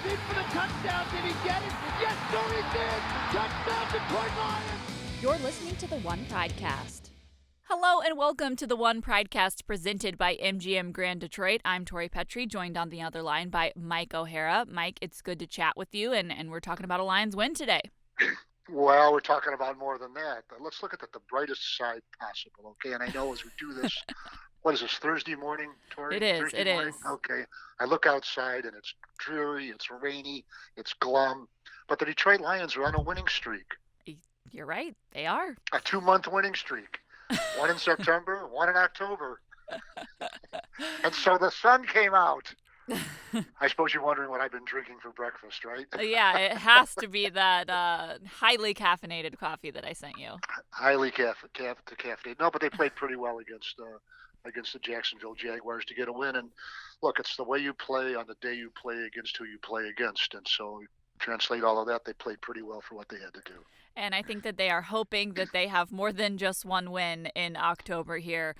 in for the touchdown. Did he get it? Yes, sir, he did. Touchdown, Detroit Lions. You're listening to the One Pridecast. Hello and welcome to the One Pridecast presented by MGM Grand Detroit. I'm Tori Petry, joined on the other line by Mike O'Hara. Mike, it's good to chat with you, and we're talking about a Lions win today. Well, we're talking about more than that. Let's look at the brightest side possible, okay? And I know as we do this, what is this, Thursday morning, Tori? It is, Thursday it morning? is. Okay. I look outside and it's dreary, it's rainy, it's glum. But the Detroit Lions are on a winning streak. You're right, they are. A 2-month winning streak. One in September, one in October. And so the sun came out. I suppose you're wondering what I've been drinking for breakfast, right? Yeah, it has to be that highly caffeinated coffee that I sent you. Highly caffeinated. No, but they played pretty well against the Jacksonville Jaguars to get a win. And look, it's the way you play on the day you play against who you play against. And so translate all of that, they played pretty well for what they had to do. And I think that they are hoping that they have more than just one win in October here.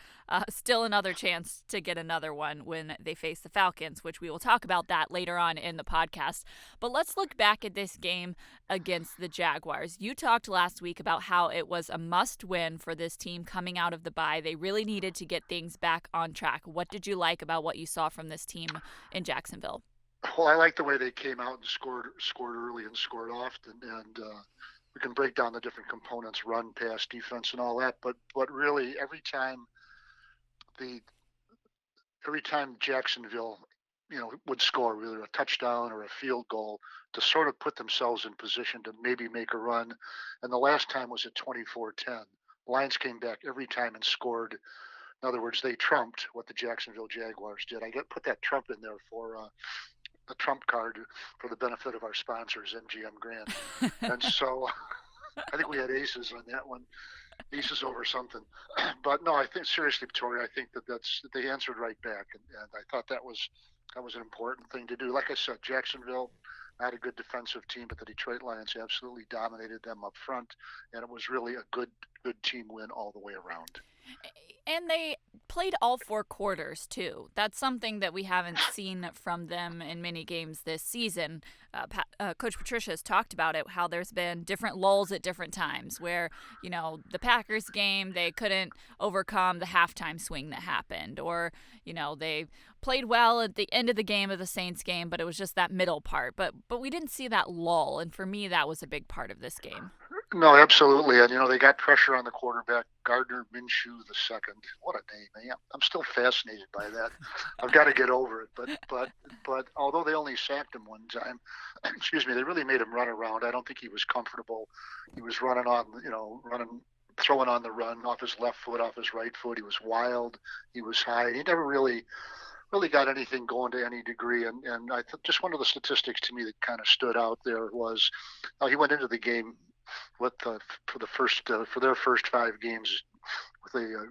Still another chance to get another one when they face the Falcons, which we will talk about that later on in the podcast. But let's look back at this game against the Jaguars. You talked last week about how it was a must-win for this team coming out of the bye. They really needed to get things back on track. What did you like about what you saw from this team in Jacksonville? Well, I like the way they came out and scored early and scored often, and we can break down the different components: run, pass, defense, and all that. But really, every time Jacksonville, would score either a touchdown or a field goal to sort of put themselves in position to maybe make a run, and the last time was at 24-10. Lions came back every time and scored. In other words, they trumped what the Jacksonville Jaguars did. Put that trump in there for the trump card for the benefit of our sponsors, MGM Grand. And so I think we had aces on that one, aces over something. But no, I think seriously, Tori, I think that they answered right back, and I thought that was an important thing to do. Like I said, Jacksonville, not a good defensive team, but the Detroit Lions absolutely dominated them up front, and it was really a good team win all the way around. And they played all 4 quarters, too. That's something that we haven't seen from them in many games this season. Coach Patricia has talked about it, how there's been different lulls at different times where, the Packers game, they couldn't overcome the halftime swing that happened. Or, they played well at the end of the game of the Saints game, but it was just that middle part. But we didn't see that lull, and for me, that was a big part of this game. No, absolutely. And, they got pressure on the quarterback, Gardner Minshew II. What a name, man. I'm still fascinated by that. I've got to get over it. But although they only sacked him one time, they really made him run around. I don't think he was comfortable. He was running on, throwing on the run off his left foot, off his right foot. He was wild. He was high. He never really got anything going to any degree. And I just one of the statistics to me that kind of stood out there was he went into the game for their first 5 games with a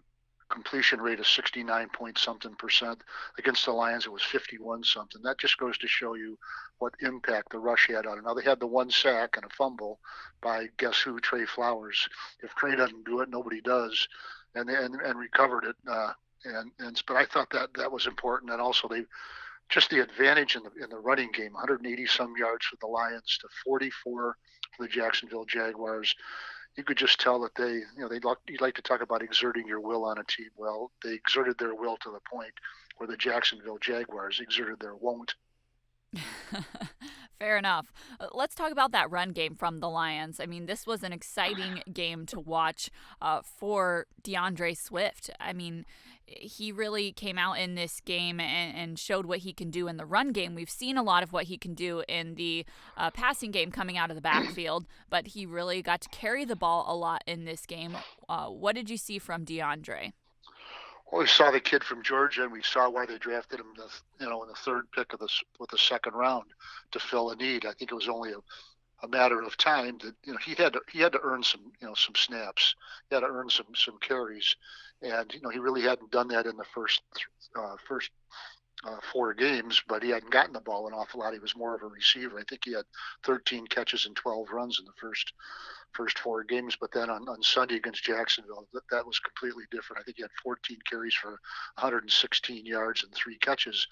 completion rate of 69-point-something%. Against the Lions, it was 51-something. That just goes to show you what impact the rush had on it. Now, they had the 1 sack and a fumble by guess who, Trey Flowers. If Trey doesn't do it, nobody does, and recovered it. But I thought that was important, and also just the advantage in the running game, 180 some yards for the Lions to 44 for the Jacksonville Jaguars. You could just tell that you'd like to talk about exerting your will on a team. Well, they exerted their will to the point where the Jacksonville Jaguars exerted their won't. Fair enough. Let's talk about that run game from the Lions. I mean, this was an exciting game to watch for DeAndre Swift. I mean, he really came out in this game and showed what he can do in the run game. We've seen a lot of what he can do in the passing game coming out of the backfield, but he really got to carry the ball a lot in this game. What did you see from DeAndre? Well, we saw the kid from Georgia, and we saw why they drafted him, in the 3rd pick with the 2nd round to fill a need. I think it was only a matter of time that he had to earn some snaps. He had to earn some carries, and he really hadn't done that in the first 4 games. But he hadn't gotten the ball an awful lot. He was more of a receiver. I think he had 13 catches and 12 runs in the first 4 games. But then on Sunday against Jacksonville, that was completely different. I think he had 14 carries for 116 yards and 3 catches.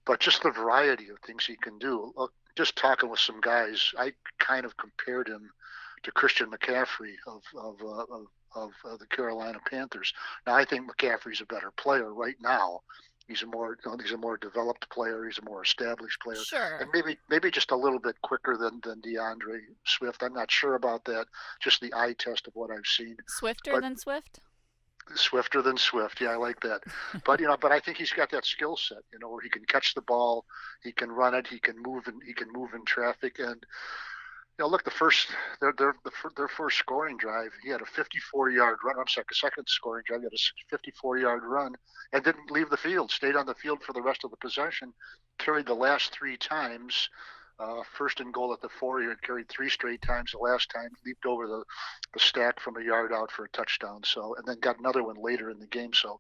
but just the variety of things he can do. Just talking with some guys, I kind of compared him to Christian McCaffrey of the Carolina Panthers. Now I think McCaffrey's a better player right now. He's a more developed player. He's a more established player, Sure. and maybe just a little bit quicker than DeAndre Swift. I'm not sure about that. Just the eye test of what I've seen. Swifter than Swift. Swifter than Swift. Yeah, I like that. But I think he's got that skill set, where he can catch the ball, he can run it, he can move in traffic. And look, their first scoring drive, he had a 54-yard run. I'm sorry, the second scoring drive, he had a 54-yard run and didn't leave the field. Stayed on the field for the rest of the possession. Carried the last three times. First and goal at the 4-yard, carried three straight times. The last time leaped over the stack from a yard out for a touchdown. So, and then got another one later in the game. So,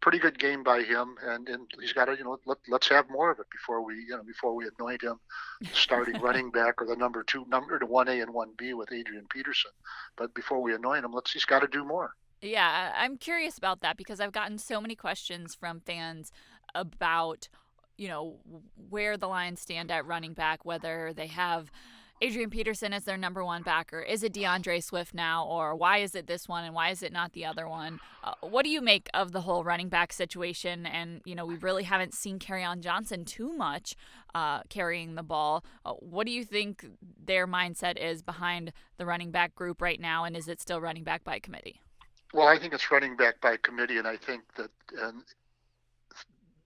pretty good game by him, and he's got to let's have more of it before we anoint him starting running back or the number 1A and 1B with Adrian Peterson. But before we anoint him, he's got to do more. Yeah, I'm curious about that because I've gotten so many questions from fans about where the Lions stand at running back, whether they have Adrian Peterson as their number one backer. Is it DeAndre Swift now, or why is it this one and why is it not the other one? What do you make of the whole running back situation? And, we really haven't seen Kerryon Johnson too much carrying the ball. What do you think their mindset is behind the running back group right now, and is it still running back by committee? Well, I think it's running back by committee, and I think that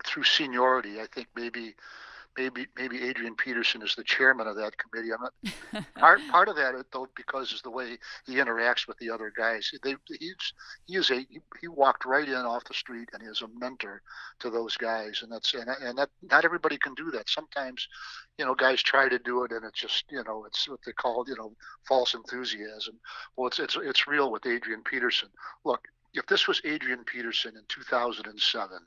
through seniority, I think maybe Adrian Peterson is the chairman of that committee. I'm not part of that though, because is the way he interacts with the other guys. He walked right in off the street and is a mentor to those guys, and that not everybody can do that. Sometimes, guys try to do it and it's just it's what they call false enthusiasm. Well, it's real with Adrian Peterson. Look, if this was Adrian Peterson in 2007.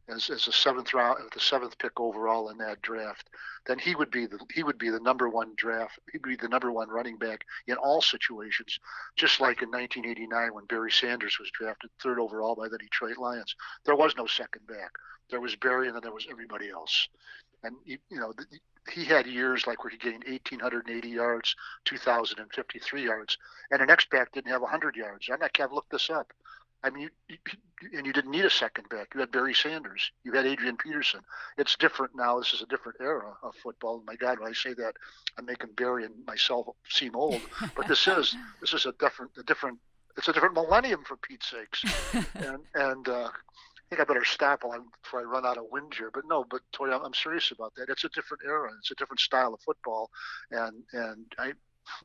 As a seventh pick overall in that draft, then he would be the number one draft. He'd be the number one running back in all situations, just like in 1989 when Barry Sanders was drafted third overall by the Detroit Lions. There was no second back. There was Barry, and then there was everybody else. And he had years like where he gained 1,880 yards, 2,053 yards, and the next back didn't have 100 yards. I've looked this up. I mean, you didn't need a second back. You had Barry Sanders. You had Adrian Peterson. It's different now. This is a different era of football. My God, when I say that, I'm making Barry and myself seem old. But this is a different millennium, for Pete's sakes. And I think I better stop before I run out of wind here. But Tori, I'm serious about that. It's a different era. It's a different style of football, and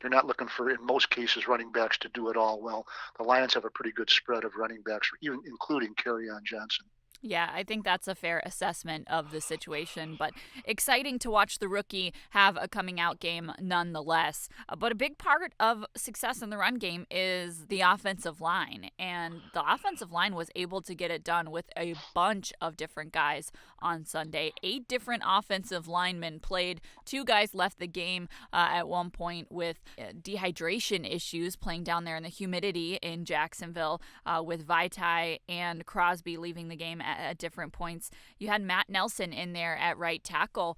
they're not looking for, in most cases, running backs to do it all. Well, the Lions have a pretty good spread of running backs, even including Kerryon Johnson. Yeah, I think that's a fair assessment of the situation, but exciting to watch the rookie have a coming out game nonetheless. But a big part of success in the run game is the offensive line, and the offensive line was able to get it done with a bunch of different guys on Sunday. 8 different offensive linemen played. 2 guys left the game at one point with dehydration issues, playing down there in the humidity in Jacksonville, with Vaitai and Crosby leaving the game at different points. You had Matt Nelson in there at right tackle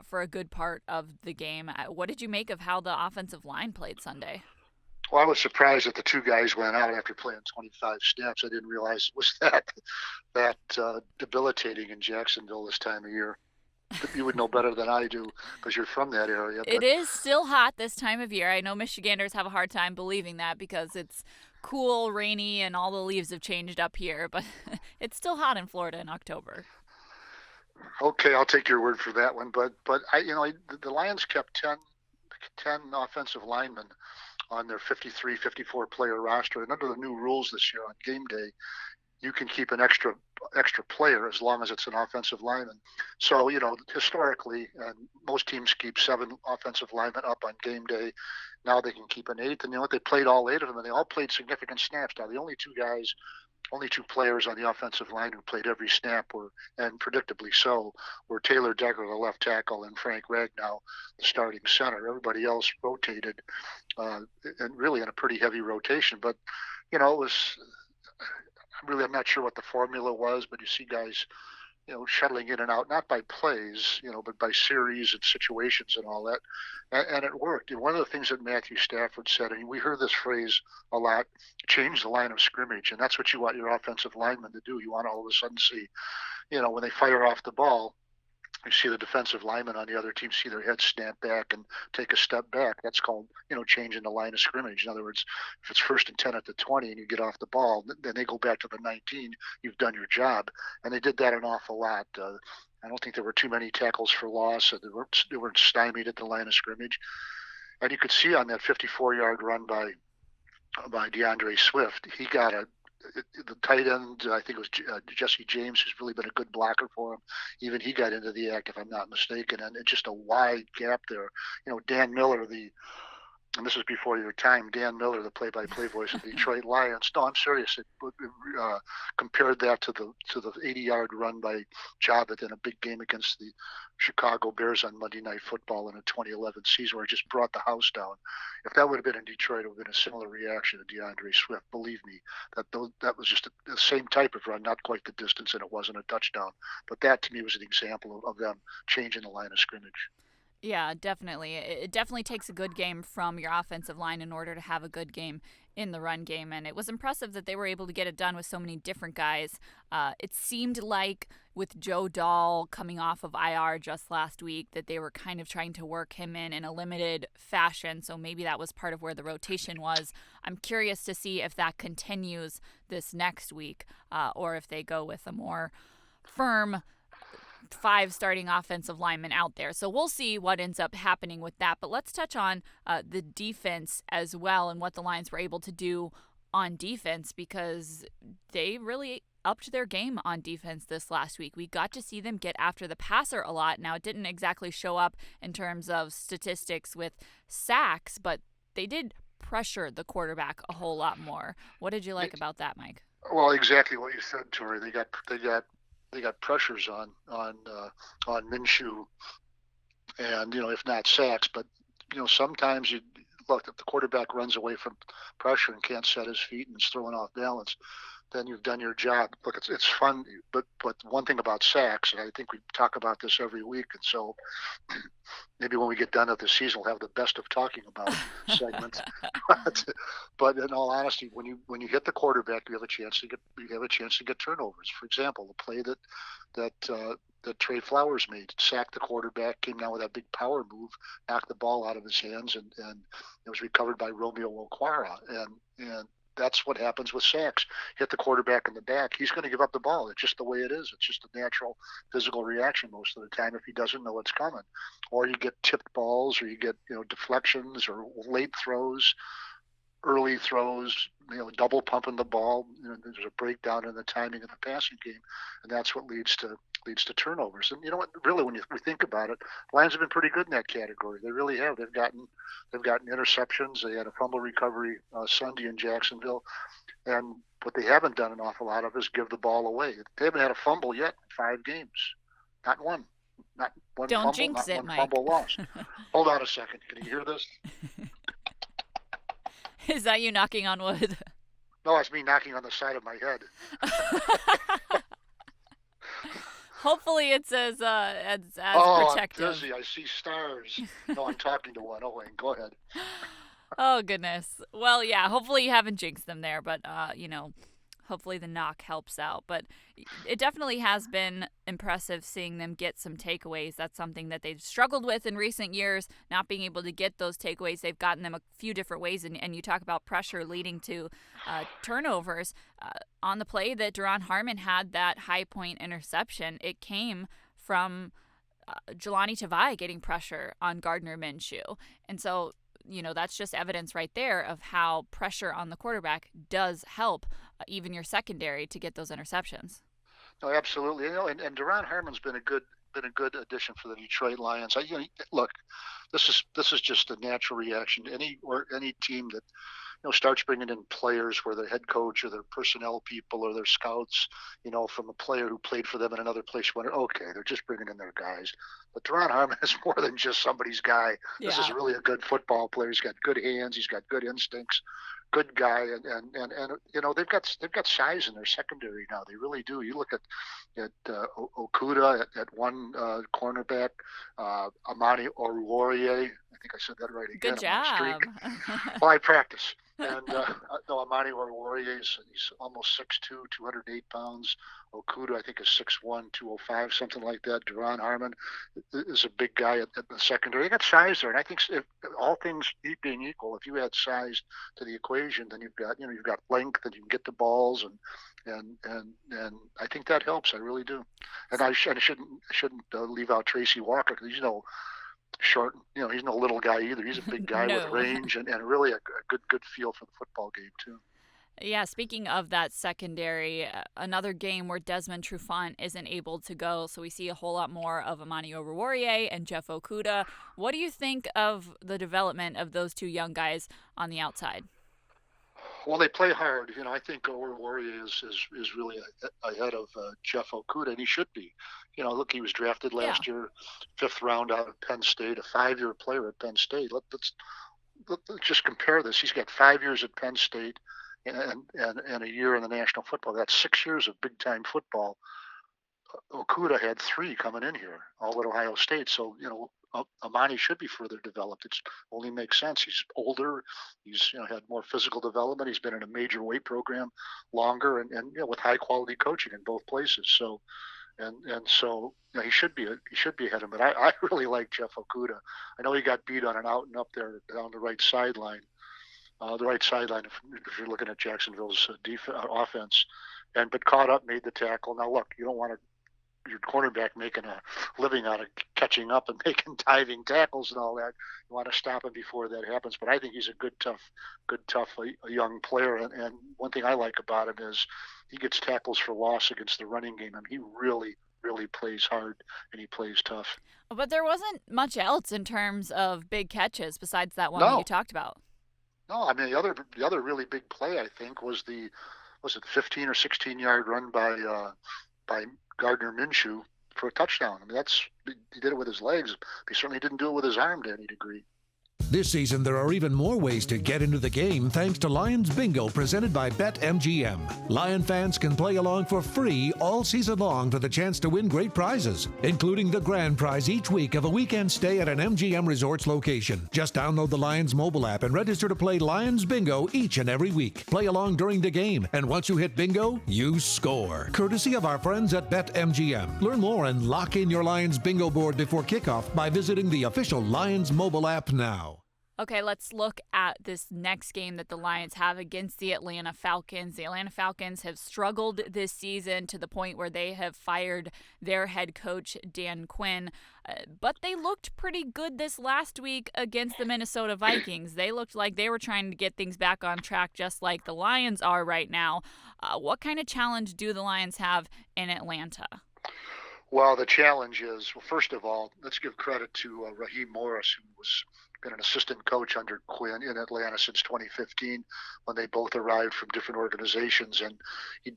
for a good part of the game. What did you make of how the offensive line played Sunday? Well, I was surprised that the 2 guys went out after playing 25 snaps. I didn't realize it was that debilitating in Jacksonville this time of year. You would know better than I do because you're from that area. It is still hot this time of year. I know Michiganders have a hard time believing that because it's cool, rainy, and all the leaves have changed up here, but it's still hot in Florida in October. Okay, I'll take your word for that one. But the Lions kept 10 offensive linemen on their 53, 54 player roster. And under the new rules this year on game day, you can keep an extra player as long as it's an offensive lineman. So, historically, most teams keep 7 offensive linemen up on game day. Now they can keep an 8th. And they played all 8 of them, and they all played significant snaps. Now, the only 2 players on the offensive line who played every snap and predictably so, were Taylor Decker, the left tackle, and Frank Ragnow, the starting center. Everybody else rotated, and really in a pretty heavy rotation. But, it was... I'm not sure what the formula was, but you see guys, shuttling in and out, not by plays, but by series and situations and all that. And it worked. And one of the things that Matthew Stafford said, and we heard this phrase a lot, change the line of scrimmage. And that's what you want your offensive linemen to do. You want to all of a sudden see, when they fire off the ball, you see the defensive linemen on the other team see their heads snap back and take a step back. That's called, changing the line of scrimmage. In other words, if it's 1st and 10 at the 20 and you get off the ball, then they go back to the 19. You've done your job. And they did that an awful lot. I don't think there were too many tackles for loss. They weren't stymied at the line of scrimmage. And you could see on that 54-yard run by DeAndre Swift, he got the tight end, I think it was Jesse James, who's really been a good blocker for him. Even he got into the act, if I'm not mistaken, and it's just a wide gap there. Dan Miller, and this was before your time, Dan Miller, the play-by-play voice of the Detroit Lions. No, I'm serious. Compared that to the 80-yard run by Javit in a big game against the Chicago Bears on Monday Night Football in a 2011 season, where he just brought the house down. If that would have been in Detroit, it would have been a similar reaction to DeAndre Swift. Believe me, that was just the same type of run, not quite the distance, and it wasn't a touchdown. But that, to me, was an example of them changing the line of scrimmage. Yeah, definitely. It definitely takes a good game from your offensive line in order to have a good game in the run game, and it was impressive that they were able to get it done with so many different guys. It seemed like with Joe Dahl coming off of IR just last week that they were kind of trying to work him in a limited fashion, so maybe that was part of where the rotation was. I'm curious to see if that continues this next week, or if they go with a more firm 5 starting offensive linemen out there. So we'll see what ends up happening with that. But let's touch on the defense as well and what the Lions were able to do on defense, because they really upped their game on defense this last week. We got to see them get after the passer a lot. Now, it didn't exactly show up in terms of statistics with sacks, but they did pressure the quarterback a whole lot more. What did you like about that, Mike? Well, exactly what you said, Tori. They got pressures on Minshew, and if not sacks, but sometimes you look if the quarterback runs away from pressure and can't set his feet and is throwing off balance, then you've done your job. Look, it's fun, but one thing about sacks, and I think we talk about this every week, and so maybe when we get done with the season, we'll have the best of talking about segments. But in all honesty, when you hit the quarterback, you have a chance to get turnovers. For example, the play that Trey Flowers made, sacked the quarterback, came down with that big power move, knocked the ball out of his hands, and it was recovered by Romeo Okwara, and that's what happens with sacks. Hit the quarterback in the back, he's going to give up the ball. It's just the way it is. It's just a natural physical reaction most of the time if he doesn't know what's coming. Or you get tipped balls, or you get deflections, or late throws, early throws, double pumping the ball. There's a breakdown in the timing of the passing game, and that's what leads to turnovers. And you know what? Really, when we think about it, Lions have been pretty good in that category. They really have. They've gotten interceptions. They had a fumble recovery Sunday in Jacksonville, and what they haven't done an awful lot of is give the ball away. They haven't had a fumble yet in 5 games. Not one. Not one. Don't fumble, jinx not it, one Mike. Fumble loss. Hold on a second. Can you hear this? Is that you knocking on wood? No, it's me knocking on the side of my head. Hopefully it's as protective. I'm dizzy. I see stars. No, I'm talking to one. Oh, wait, go ahead. Oh, goodness. Well, yeah, hopefully you haven't jinxed them there, but, hopefully the knock helps out. But it definitely has been impressive seeing them get some takeaways. That's something that they've struggled with in recent years, not being able to get those takeaways. They've gotten them a few different ways, and you talk about pressure leading to turnovers. On the play that Duron Harmon had that high point interception, it came from Jelani Tavai getting pressure on Gardner Minshew. And so, that's just evidence right there of how pressure on the quarterback does help even your secondary to get those interceptions. No, absolutely. And Duron Harmon's been a good addition for the Detroit Lions. Look, this is just a natural reaction to any team that starts bringing in players where their head coach or their personnel people or their scouts, from a player who played for them in another place, you wonder, okay, they're just bringing in their guys. But Duron Harmon is more than just somebody's guy. This is really a good football player. He's got good hands. He's got good instincts. good guy, and they've got size in their secondary now. They really do. You look at Okuda at one cornerback, Amani Oruwariye. I think I said that right again. Good job. Well, I practice. And no, Amani Oruwariye, he's almost 6'2", 208 pounds. Okuda, I think, is 6'1", 205, something like that. Duron Harmon is a big guy at the secondary. They got size there, and I think if all things being equal, if you add size to the equation, then you've got length, and you can get the balls, and I think that helps. I really do. And I shouldn't leave out Tracy Walker, because short. He's no little guy either. He's a big guy No. with range and really a good feel for the football game too. Yeah, speaking of that secondary, another game where Desmond Trufant isn't able to go, so we see a whole lot more of Amani Oruwariye and Jeff Okuda. What do you think of the development of those two young guys on the outside? Well, they play hard. I think Oruwariye is really ahead of Jeff Okuda, and he should be. Look, he was drafted last year, 5th round out of Penn State, a 5-year player at Penn State. Let's just compare this. He's got 5 years at Penn State and a year in the National Football. That's 6 years of big-time football. Okuda had 3 coming in here, all at Ohio State. So, Amani should be further developed. It only makes sense. He's older. He's had more physical development. He's been in a major weight program longer, and with high-quality coaching in both places. So, so he should be ahead of him. But I really like Jeff Okuda. I know he got beat on an out and up there down the right sideline. If you're looking at Jacksonville's offense, but caught up, made the tackle. Now look, you don't want your cornerback making a living out of catching up and making diving tackles and all that. You want to stop him before that happens. But I think he's a good tough young player. And one thing I like about him is he gets tackles for loss against the running game. I mean, he really plays hard and he plays tough. But there wasn't much else in terms of big catches besides that one that you talked about. No, I mean the other really big play I think was the 15 or 16-yard run by Gardner Minshew for a touchdown. I mean he did it with his legs. He certainly didn't do it with his arm to any degree. This season, there are even more ways to get into the game thanks to Lions Bingo presented by BetMGM. Lion fans can play along for free all season long for the chance to win great prizes, including the grand prize each week of a weekend stay at an MGM Resorts location. Just download the Lions mobile app and register to play Lions Bingo each and every week. Play along during the game, and once you hit bingo, you score. Courtesy of our friends at BetMGM. Learn more and lock in your Lions Bingo board before kickoff by visiting the official Lions mobile app now. Okay, let's look at this next game that the Lions have against the Atlanta Falcons. The Atlanta Falcons have struggled this season to the point where they have fired their head coach, Dan Quinn. But they looked pretty good this last week against the Minnesota Vikings. They looked like they were trying to get things back on track just like the Lions are right now. What kind of challenge do the Lions have in Atlanta? Well, the challenge is, first of all, let's give credit to Raheem Morris, who was been an assistant coach under Quinn in Atlanta since 2015 when they both arrived from different organizations. And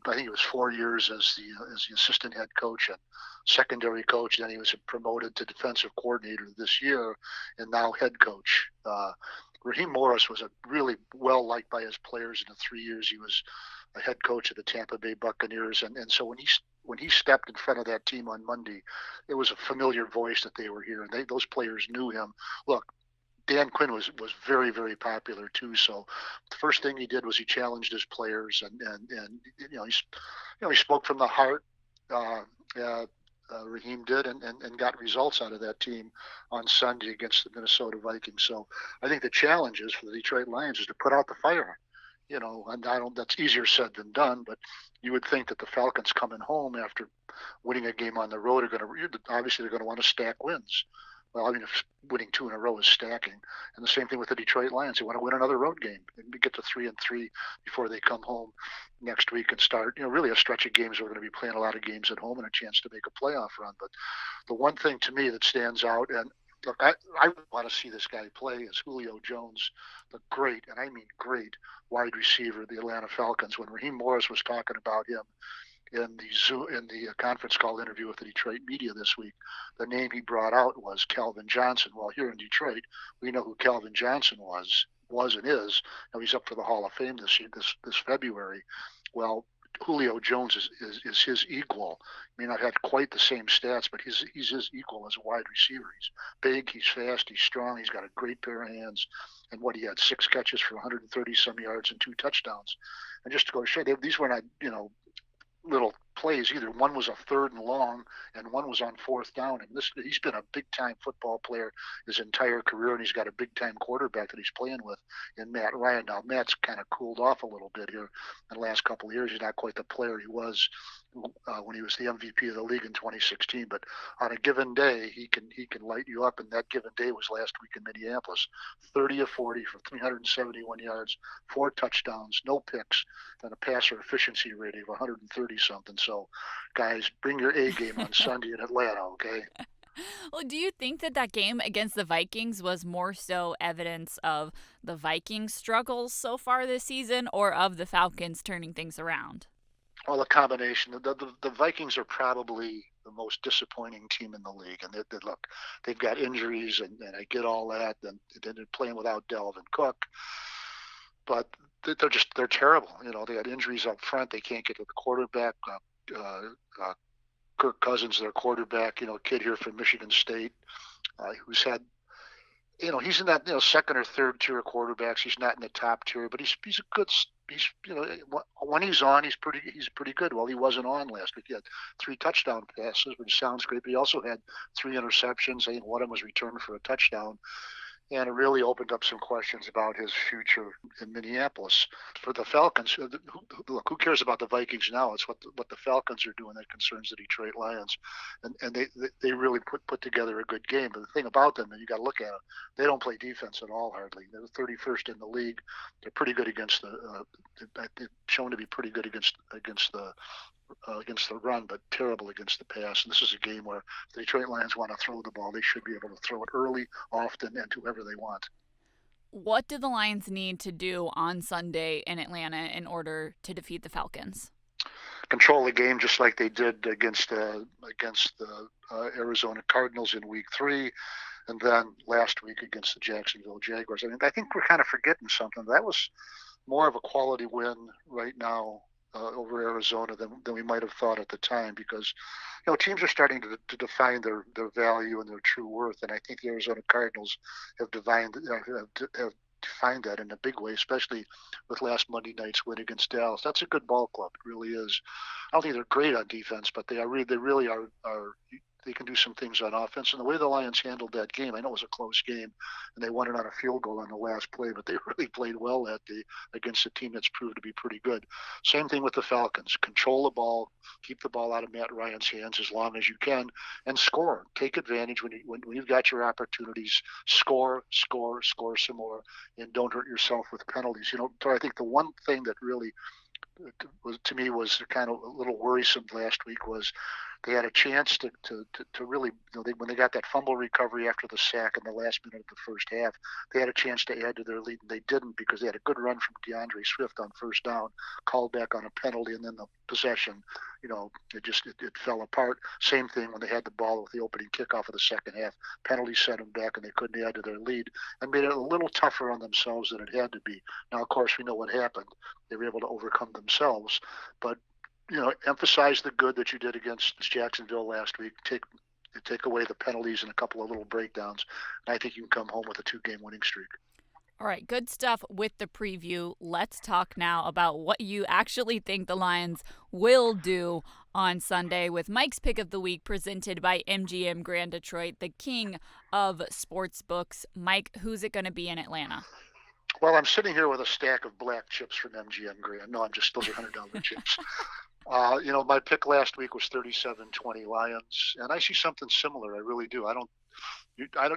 I think it was 4 years as the assistant head coach and secondary coach. Then he was promoted to defensive coordinator this year and now head coach. Raheem Morris was really well liked by his players in the 3 years he was a head coach of the Tampa Bay Buccaneers. And so when he stepped in front of that team on Monday, it was a familiar voice that they were hearing. Those players knew him. Look, Dan Quinn was very, very popular too. So the first thing he did was he challenged his players, and he spoke from the heart. Raheem did, and got results out of that team on Sunday against the Minnesota Vikings. So I think the challenge is for the Detroit Lions is to put out the fire. And that's easier said than done, but you would think that the Falcons coming home after winning a game on the road they're going to want to stack wins. Well, I mean, if winning 2 in a row is stacking. And the same thing with the Detroit Lions. They want to win another road game and get to 3-3 before they come home next week and start, really a stretch of games. We're going to be playing a lot of games at home and a chance to make a playoff run. But the one thing to me that stands out, and look, I want to see this guy play, is Julio Jones, the great, and I mean great, wide receiver of the Atlanta Falcons. When Raheem Morris was talking about him in the conference call interview with the Detroit media this week, the name he brought out was Calvin Johnson. Well, here in Detroit, we know who Calvin Johnson was. was and is. Now he's up for the Hall of Fame this February. Well, Julio Jones is his equal. May not have quite the same stats, but he's his equal as a wide receiver. He's big, he's fast, he's strong, he's got a great pair of hands. And what he had 6 catches for 130 some yards and 2 touchdowns. And just to go show, these were not little plays either. One was a 3rd and long, and one was on 4th down. And he's been a big time football player his entire career, and he's got a big time quarterback that he's playing with in Matt Ryan. Now Matt's kind of cooled off a little bit here in the last couple of years. He's not quite the player he was when he was the MVP of the league in 2016. But on a given day, he can light you up. And that given day was last week in Minneapolis. 30 of 40 for 371 yards, 4 touchdowns, no picks, and a passer efficiency rating of 130 something. So, guys, bring your A game on Sunday in Atlanta, okay? Well, do you think that game against the Vikings was more so evidence of the Vikings' struggles so far this season or of the Falcons turning things around? Well, a combination. The Vikings are probably the most disappointing team in the league. And look, they've got injuries, and I get all that. And they're playing without Dalvin Cook. But they're terrible. They had injuries up front. They can't get to the quarterback. Kirk Cousins, their quarterback, a kid here from Michigan State, who's had, he's in that, second or third tier of quarterbacks. He's not in the top tier, but he's a good. When he's on, he's pretty good. Well, he wasn't on last week. He had 3 touchdown passes, which sounds great, but he also had 3 interceptions. I think one of them was returned for a touchdown. And it really opened up some questions about his future in Minneapolis. For the Falcons, look, who cares about the Vikings now? It's what the Falcons are doing that concerns the Detroit Lions. And they really put together a good game. But the thing about them, and you got to look at it, they don't play defense at all, hardly. They're 31st in the league. They're pretty good against they've shown to be pretty good against the run, but terrible against the pass. And this is a game where if the Detroit Lions want to throw the ball, they should be able to throw it early, often, and to whoever they want. What do the Lions need to do on Sunday in Atlanta in order to defeat the Falcons? Control the game just like they did against the Arizona Cardinals in Week 3, and then last week against the Jacksonville Jaguars. I mean, I think we're kind of forgetting something. That was more of a quality win right now over Arizona than we might have thought at the time, because teams are starting to define their value and their true worth, and I think the Arizona Cardinals have defined that in a big way, especially with last Monday night's win against Dallas. That's a good ball club, it really is. I don't think they're great on defense, but they really are. They can do some things on offense. And the way the Lions handled that game, I know it was a close game, and they won it on a field goal on the last play, but they really played well that day against a team that's proved to be pretty good. Same thing with the Falcons. Control the ball, keep the ball out of Matt Ryan's hands as long as you can, and score. Take advantage when you've got your opportunities. Score some more, and don't hurt yourself with penalties. I think the one thing that really was kind of a little worrisome last week was they had a chance to really, when they got that fumble recovery after the sack in the last minute of the first half, they had a chance to add to their lead, and they didn't, because they had a good run from DeAndre Swift on first down, called back on a penalty, and then the possession, it fell apart. Same thing when they had the ball with the opening kickoff of the second half. Penalty set them back, and they couldn't add to their lead, and made it a little tougher on themselves than it had to be. Now, of course, we know what happened. They were able to overcome themselves, but emphasize the good that you did against Jacksonville last week. Take away the penalties and a couple of little breakdowns, and I think you can come home with a 2-game winning streak. All right, good stuff with the preview. Let's talk now about what you actually think the Lions will do on Sunday with Mike's Pick of the Week, presented by MGM Grand Detroit, the king of sports books. Mike, who's it going to be in Atlanta? Well, I'm sitting here with a stack of black chips from MGM Grand. No, those are $100 chips. My pick last week was 37-20 Lions, and I see something similar. I really do. I don't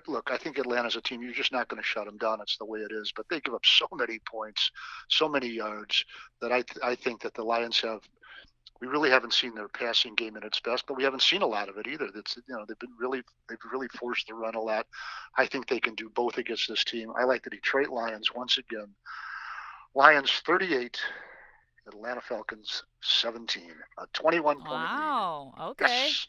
look. I think Atlanta's a team you're just not going to shut them down. It's the way it is. But they give up so many points, so many yards, that I think that the Lions have. We really haven't seen their passing game at its best, but we haven't seen a lot of it either. They've really forced the run a lot. I think they can do both against this team. I like the Detroit Lions once again. Lions 38, Atlanta Falcons 17. A 21-point lead. Wow. Okay. Yes.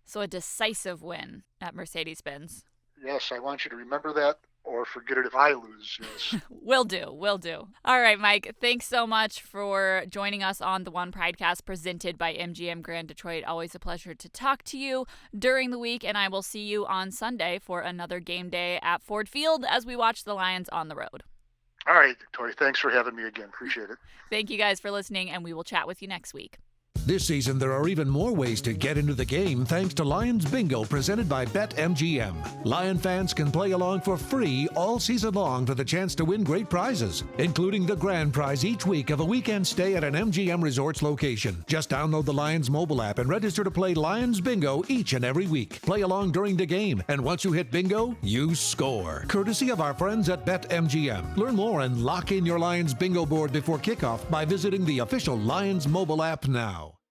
So a decisive win at Mercedes-Benz. Yes, I want you to remember that. or forget it if I lose. Yes. Will do. All right, Mike, thanks so much for joining us on the One Pridecast presented by MGM Grand Detroit. Always a pleasure to talk to you during the week, and I will see you on Sunday for another game day at Ford Field as we watch the Lions on the road. All right, Tori, thanks for having me again. Appreciate it. Thank you guys for listening, and we will chat with you next week. This season, there are even more ways to get into the game thanks to Lions Bingo presented by BetMGM. Lion fans can play along for free all season long for the chance to win great prizes, including the grand prize each week of a weekend stay at an MGM Resorts location. Just download the Lions mobile app and register to play Lions Bingo each and every week. Play along during the game, and once you hit bingo, you score. Courtesy of our friends at BetMGM. Learn more and lock in your Lions Bingo board before kickoff by visiting the official Lions mobile app now.